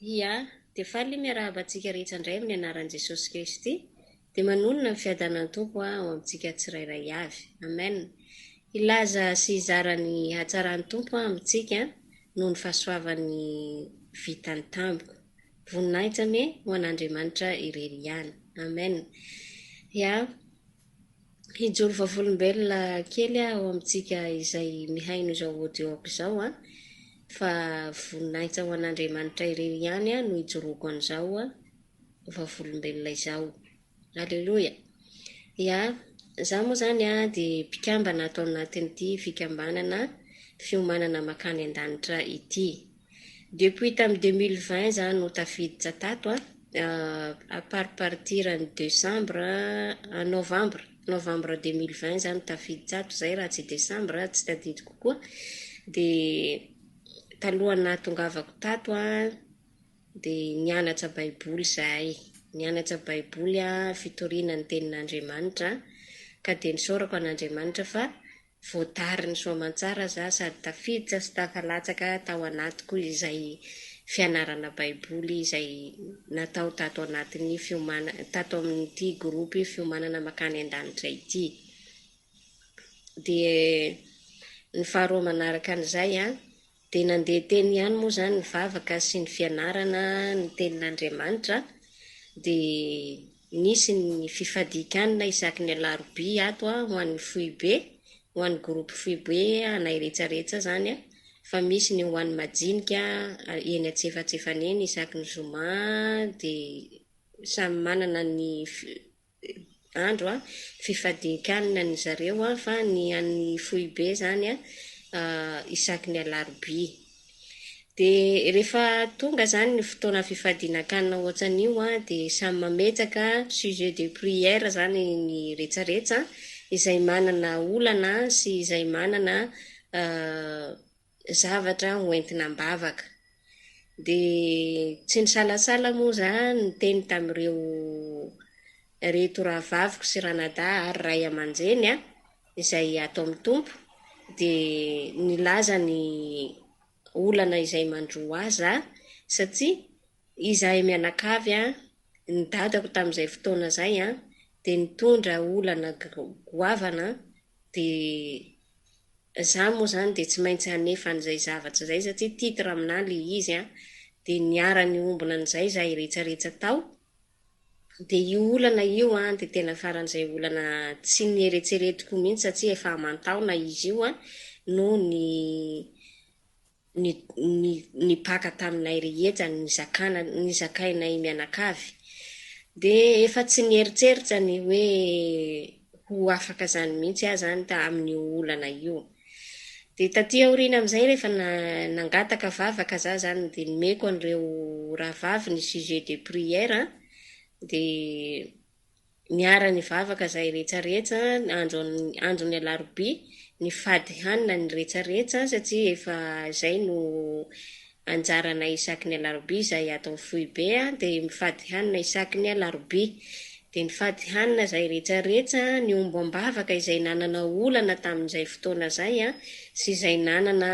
Ia, dia faly miarahabantsika rehetra indray amin'ny anaran'i Jesosy Kristy, dia manonona ny fiadanan'ny Tompo ao amintsika tsirairay avy. Amen. Ilaza sy izara ny hatsaran'ny Tompo amintsika noho ny fahasoavany vitany tamiko. Voninahitra anie ho an'Andriamanitra irery ihany. Amen. Ia, hijoro vavolombelona kely ao amintsika izay mihaino izao audio izao fa voninahitra ho an'Andriamanitra irery ihany no hijoroako an'izao vavolombelona izao. Alleluia. Ia, izaho moa zany dia mpikambana atao anatin'ity fikambanana fiomanana makany an-danitra ity. Depuis tamin'ny 2020 zany no tafiditra tato à partir ny décembre, novembre 2020 zany tafiditra tato zay raha tsy décembre tsy tadidiko koa. Dia talohana tongavako tato dia nianatra baiboly zahay. Nianatra baiboly fitoriana ny tenin'Andriamanitra ka dia nisaorako an'Andriamanitra fa voatary ny soamantsara za sady tafiditra sy tafalatsaka tao anatiko izay fianarana baiboly izay natao tato anatin'ny tato amin'ity gropy fiomanana makany an-danitra ity. Dia ny faharoa manaraka an'izay dia nandeha teny ihany moa zany ny vavaka sy ny fianarana ny tenin'Andriamanitra. Dia nisy ny fifadikanina isaky ny alarobia ato ho an'ny foibe, ho an'ny gropy foibe anay rehetrarehetra zany fa misy ny ho an'ny majinika eny antsefatsefaneny isaky ny zoma. Dia samy manana ny andro fifadikanina ny zareo fa ny an'ny foibe zany isaky ny alarobia. Dia rehefa tonga zany ny fotoana fifadinan-kanina ohatran'io dia samy mametsaka sujet de prière zany ny rehetrarehetra izay manana olana sy izay manana zavatra hoentina am-bavaka. Dia tsy nisalasala moa zany ny teny tamin'ireo reto rahavaviko sy ranadahy ary ray aman-dreny izay atao amin'ny Tompo. Dia nilaza ny olana izay mandroa azy satria izahay mianakavy ny dadako tamin'izay fotoana izay dia nitondra olana goavana. Dia izaho moa zany dia tsy maintsy hanefa an'izay zavatra izay satria titre aminahy ilay izy dia niara-ny ombona an'izay izahay rehetrarehetra tao. Dia io olana io dia tena faran'izay olana tsy nieretseretiko mihitsy satria efa aman-taona izy io no nipaka taminay rehetra nizakainay mianakavy. Dia efa tsy nieritseritra ny hoe ho afaka zany mihitsy zany tamin'io olana io. Dia taty aoriana amin'izay rehefa nangataka vavaka za zany dia nomeko an'ireo rahavavy ny sujet de prière dia niara ny vavaka zay rehetrarehetra andro ny alarobia nifady hanina ny rehetrarehetra satria efa izay no anjaranay isaky ny alarobia izay atao foibe dia mifady hanina isaky ny alarobia. Dia nifady hanina izay rehetrarehetra ny ombo am-bavaka izay nanana olana tamin'izay fotoana izay sy izay nanana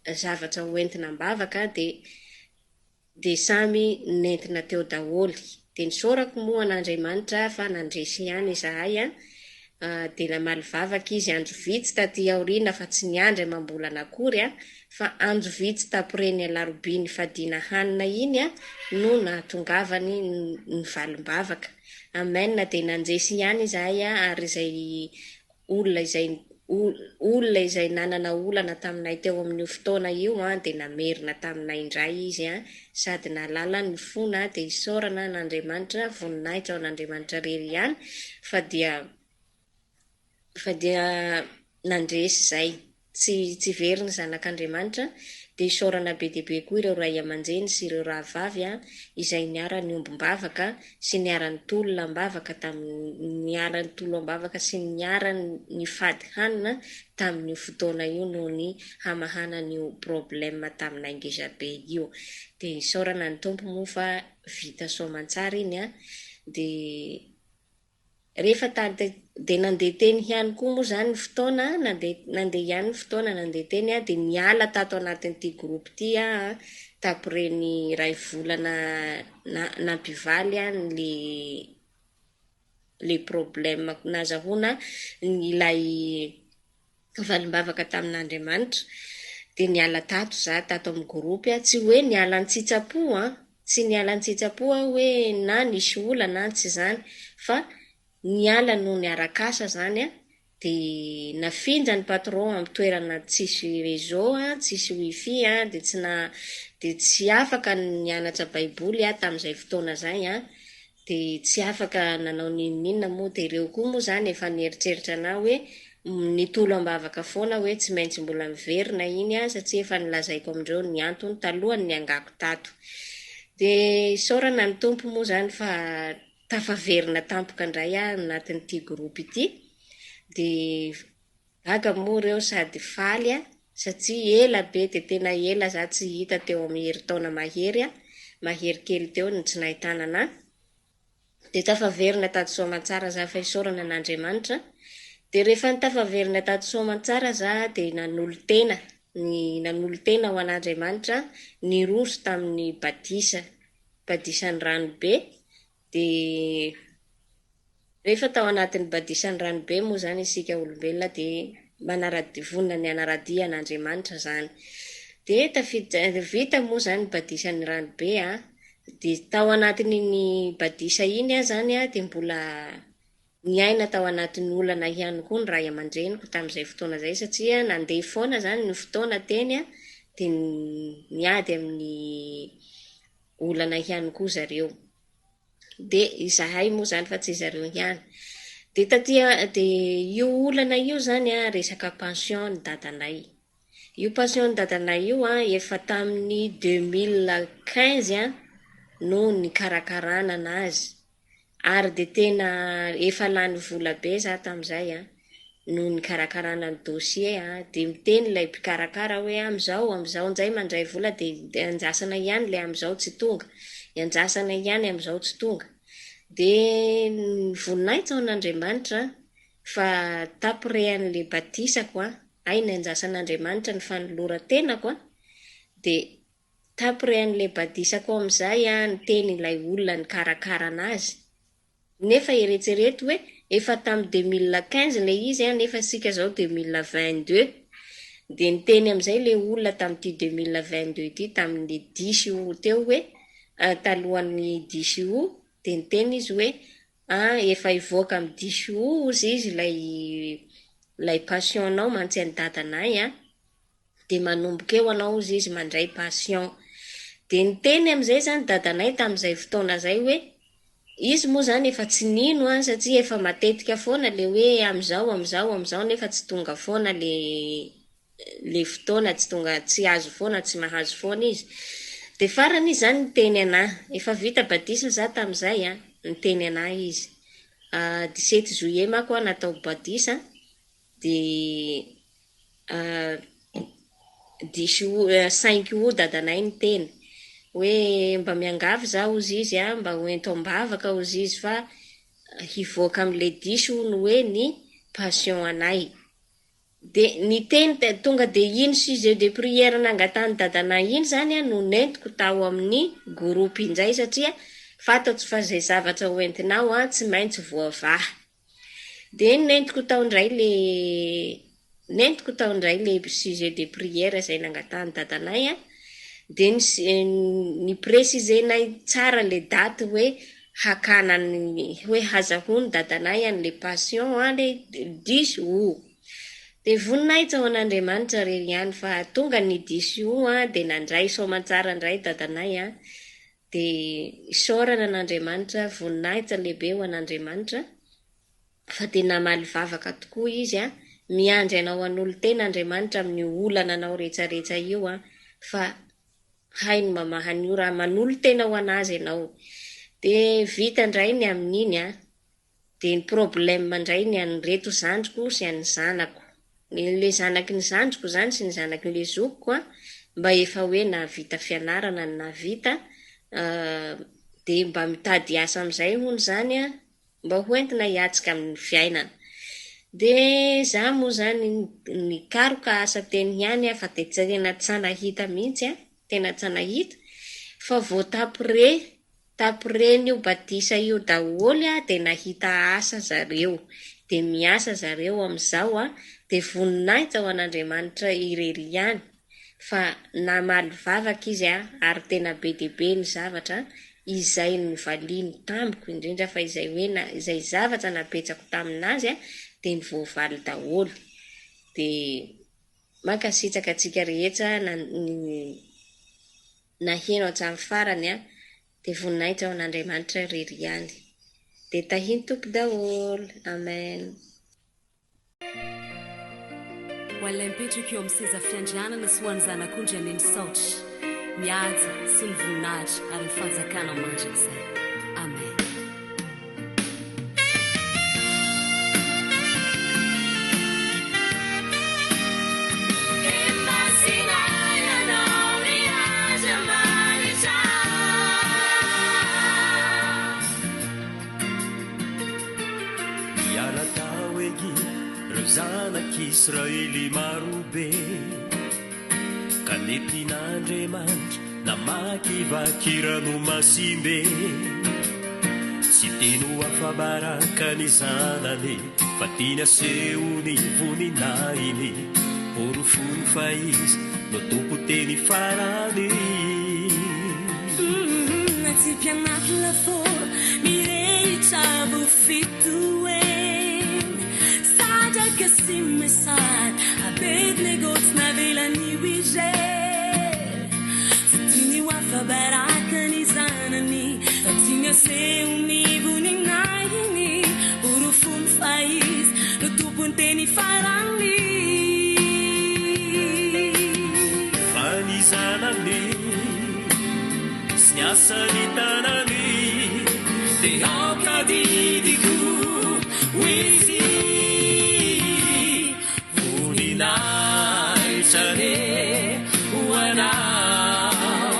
zavatra hoentina am-bavaka dia samy nentina teo daholo. Dia nisaorako moa an'Andriamanitra fa nandresy ihany izahay dia namaly vavaka izy andro vitsy taty aoriana fa tsy niandry amam-bolana akory fa andro vitsy tapireny alarobia nifadiana hanina iny no nahatongavany ny valim-bavaka. Amen. Dia nandresy ihany izahay ary izay olona izay nanana olana taminay teo amin'ny fotoana io dia namerina taminay indray izy sady nalala ny fona dia isaorana n'Andriamanitra, voninahitra ao an'Andriamanitra rery ihany fa dia nandresy izay tsy very ny zanak'Andriamanitra. Dia isaorana be dia be koa ireo ray aman-dreny sy ireo rahavavy izay niara-ny ombom-bavaka sy niara-ny tolona am-bavaka niara-ny tolo am-bavaka sy niara-ny fady hanina tamin'io fotoana io noho ny hamahana n'io problème taminay ngezabe io. Dia isaorana ny Tompo moa fa vita soamantsara iny dia Rehefa dia nandeha teny ihany koa moa izany ny fotoana, nandeha ihany ny fotoana nandeha teny dia niala tato anatin'ity groupe ity taporeny iray volana nampivaly le problème nazahoana ilay valimbavaka tamin'Andriamanitra. Dia niala tato za tato amin'ny groupe tsy hoe niala an-tsetsapo tsy niala an-tsetsapo hoe na nisy olana tsy izany, fa niala no niarak'asa zany dia nafinja ny patron amin'ny toerana tsisy réseau tsisy wifi dia tsy afaka nianatra baiboly tamin'izay fotoana izay dia tsy afaka nanao ninona moa. Dia ireo koa moa zany efa nieritreritra na hoe nitolo am-bavaka foana hoe tsy maintsy mbola miverina iny satria efa nilazaiko amindreo ny antony talohany niangako tato. Dia isaorana ny tompo moa zany fa tafaverina tampoka indray anatin'ity groupe ity. Dia gaga moa ireo sady faly satria ela be dia tena ela za tsy hita teo amin'ny herintaona mahery kely teo ny tsy nahitana anahy. Dia tafaverina tato Soamantsara za fa isaorana an'Andriamanitra. Dia rehefa nitafaverina tato Soamantsara za dia nanolo tena ho an'Andriamanitra, niroso tamin'ny badisan'ny ranobe. Dia rehefa tao anatin'ny badisan'ny ranobe moa zany isika olombelona dia vonona ny anaradia an'Andriamanitra zany. Dia vita moa zany badisan'ny ranobe dia tao anatin'iny badisa iny zany dia mbola niaina tao anatin'ny olana ihany koa ny ray aman-dreniko tamin'izay fotoana izay satria nandeha foana zany ny fotoana teny dia niady amin'ny olana ihany koa zareo. Dia izahay moa zany fa tsy zareo ihany. Dia io olana io zany resaka pension ny dadanay. Io pension ny dadanay io efa tamin'ny 2015 no nikarakarana anazy. Ary dia tena efa lany vola be za tamin'izay no nikarakarana ny dossier dia miteny ilay mpikarakara hoe amin'izao indray mandray vola dia anjasana ihany ilay amin'izao tsy tonga, anjasana ihany amin'izao tsy tonga. Dia voninahitra ao an'Andriamanitra fa taporehan'ilay batisako ny anjasan'Andriamanitra ny fanoloran-tenako dia taporehan'ilay badisako amin'izay ny teny ilay olona ny karakara anazy. Nefa eretsereto hoe efa tamin'ny 2015 ilay izy nefa sika zao 2022. Dia niteny amin'izay ilay olona tamin'ity 2022 ity tamin'ny 10 août teo hoe talohan'ny 10 août dia niteny izy hoe efa hivoaka amin'ny 10 août ozy izy ilay pension-nao mantsy any dadanay dia manomboka eo anao ozy izy mandray pension. Dia niteny amin'izay zany dadanay tamin'izay fotoana izay hoe izy moa zany efa tsy nino satria efa matetika foana le hoe amin'izao nefa tsy tonga foana le fotoana, tsy azo foana, tsy mahazo foana izy. Dia farany izy zany niteny anahy, efa vita badisa za tamin'izay niteny anahy izy 17 juillet mako natao badisa dia 5 août dadanay niteny hoe mba miangavy za ozy izy mba hoento am-bavaka ozy izy fa hivoaka amin'ilay 10 août no hoe ny pension anay. Dia niteny tonga dia iny sujet de prière nangatany dadanay iny zany no nentiko tao amin'ny groupe indray satria fantatro fa izay zavatra hoentinao tsy maintsy voavaha. Dia nentiko tao indray le sujet de prière izay nangatany dadanay dia ny précisenay tsara le daty hoe hakana hoe hazahoany dadanay le pension le 10 août. Dia voninahitra ao an'Andriamanitra rery ihany fa tonga ny 10 août dia nandray Soamantsara indray dadanay dia isaorana an'Andriamanitra, voninahitra lehibe ho an'Andriamanitra fa dia namaly vavaka tokoa izy miandry anao an'olo tena Andriamanitra amin'ny olana anao rehetrarehetra io fa hainy mamahany io raha manolo tena ho anazy ianao. Dia vita indray ny amin'iny dia ny problème indray ny an'reto zandriko sy an'ny zanako. Le zanaky ny zandriko zany sy ny zanaky le zokiko mba efa hoe navita fianarana dia mba mitady asa amin'izay hono zany mba hoentina hiatsika amin'ny fiainana. Dia za moa zany nikaroka asa teny ihany fa dia tena tsy nahita mihitsy tena tsy nahita fa vao tapireny io batisa io daholo dia nahita asa zareo dia miasa zareo amin'izao dia voninahitra ho an'Andriamanitra irery ihany fa namaly vavaka izy ary tena be dia be ny zavatra izay novaliany tamiko indrindra fa izay hoe izay zavatra napetsako taminazy dia ny voavaly daholo. Dia mankasitraka antsika rehetra naheno hatramin'ny farany dia voninahitra ho an'Andriamanitra irery ihany. Dia tahiny tompo daholo. Amen. Ho an'ilay mipetraka eo amin'ny seza fiandrianana sy ho an'ny zanak'ondry any amin'ny saotry, mihaja sy ny voninahitra ary ny fanjakana mandrakizay. Amen. Israeli marobe kanetin'Andriamanitra namakivakirano masimbe tsy teno afabaraka ny zanany fa tiany asehony voninahiny porofony fa izy no tompo teny farany tsy pianaty lafo mirehitra vofitoe Kasi mesad Abednego tsnavelany Israel Tiny wafabaraka ny zanany Tiny asehony voninahiny Porofony fa izy no tompony teny farany Fa ny zanany sy ny asany tanany dia ankadidiko izy Sare uanao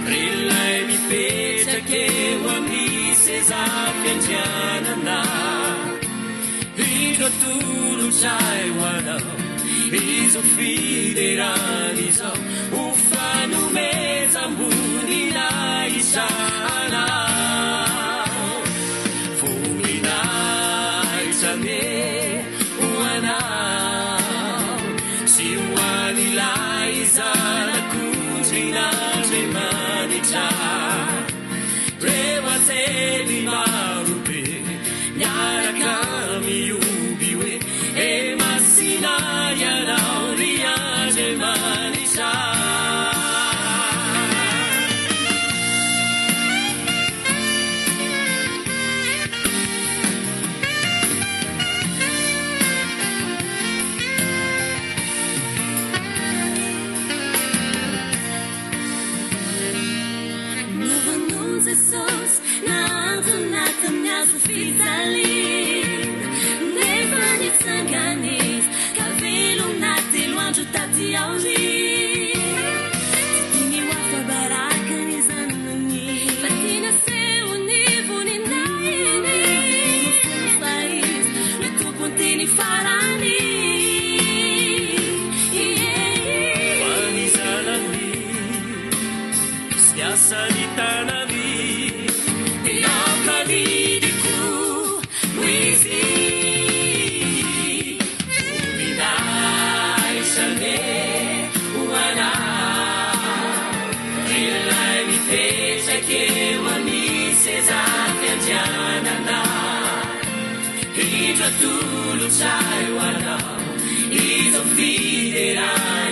Rilay mipetrake Wami seza fiandrianana Hidro tulo chay wanao Izo fiderani zao Ufanumeza mbuni na isana Fumina isane Rewazeli marupe Nyaraka miubiwe Emasina yanauria Jemanisha Jesus, nada minha fitalim, never need sanganis, cabelo na telo anjo tati auli, tini wafa baraka ni zanani, patina seu nivo ni naini, no país, no topo tini farani, Pani zanani, siasa ni tanani. Tudo sai wanao, izo fiderà.